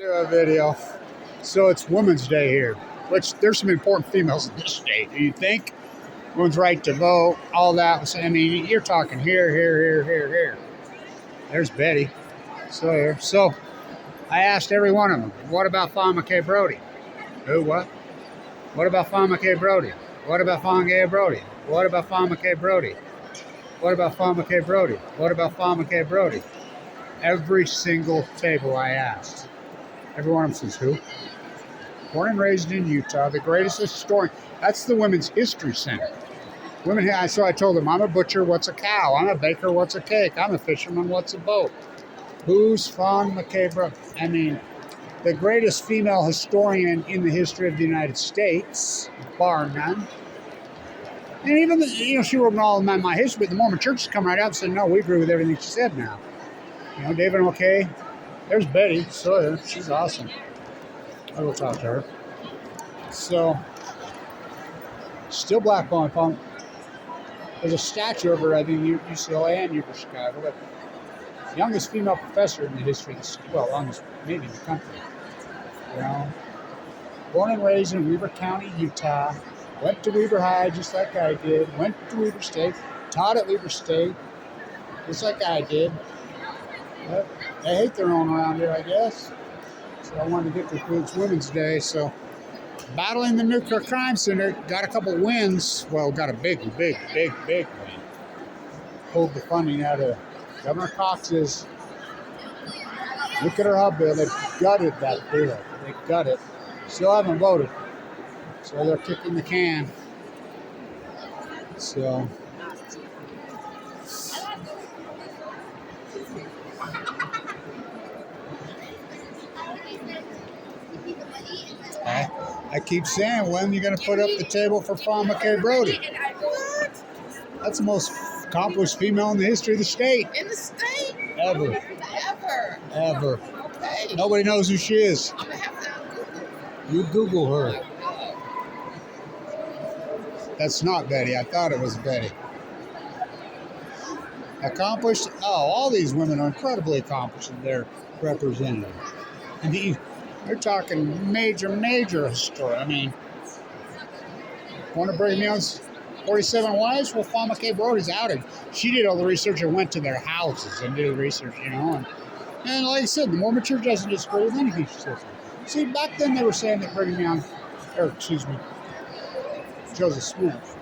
Do a video. So it's Women's Day here, which there's some important females in this day. Do you think? Women's right to vote, all that. I mean, you're talking here. There's Betty. So I asked every one of them, what about Fawn McKay Brodie? Who, what? What about Fawn McKay Brodie? What about Fawn McKay Brodie? What about Fawn McKay Brodie? What about Fawn McKay Brodie? What about Fawn McKay Brodie? Every single table I asked. Every one of them says, who? Born and raised in Utah, the greatest historian. That's the Women's History Center. So I told them, I'm a butcher, what's a cow? I'm a baker, what's a cake? I'm a fisherman, what's a boat? Who's Fawn McKay Brodie? I mean, the greatest female historian in the history of the United States, bar none. And even, she wrote all of my history, but the Mormon church has come right out and said, no, we agree with everything she said now. David McKay. There's Betty Sawyer. She's awesome. I will talk to her. So, still blackballing Fawn. There's a statue of her, I think, UCLA and University of Chicago. But the youngest female professor in the history of this, longest maybe in the country. Born and raised in Weber County, Utah. Went to Weber High just like I did. Went to Weber State. Taught at Weber State just like I did. But they hate their own around here, I guess. So I wanted to get to it's Women's Day. So battling the nuclear crime center, got a couple wins. Well, got a big win. Pulled the funding out of Governor Cox's nuclear hub bill. They gutted that bill. They gutted. Still haven't voted. So they're kicking the can. So I keep saying, when are you going to put up the table for Fawn McKay Brodie? What? That's the most accomplished female in the history of the state. In the state? Ever. Ever. Okay. Nobody knows who she is. I'm going to have to Google. You Google her. That's not Betty. I thought it was Betty. Accomplished? Oh, all these women are incredibly accomplished in their representative. And they're talking major historian. I mean, one of Brigham Young's 47 wives? Well, Fawn McKay Brodie's outed. She did all the research and went to their houses and did the research, And like I said, the Mormon church doesn't disagree with anything she says. See, back then they were saying that Brigham Young, Joseph Smith,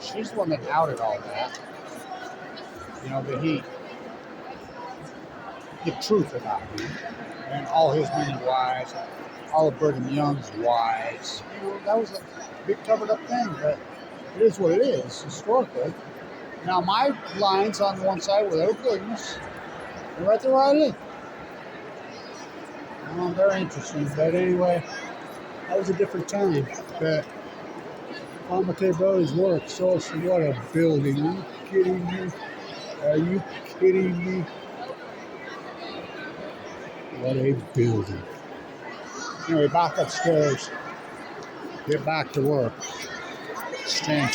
she's the one that outed all that. The truth about him. And all his many wives, all of Brigham Young's wives. That was a big covered up thing, but it is what it is, historically. Now, my lines on one side were Leukemia. They're right there where I live. Very interesting, but anyway, that was a different time. But Fawn McKay Brodie's work, so what a building. Are you kidding me? Are you kidding me? What a building. Anyway, back upstairs. Get back to work. Stay in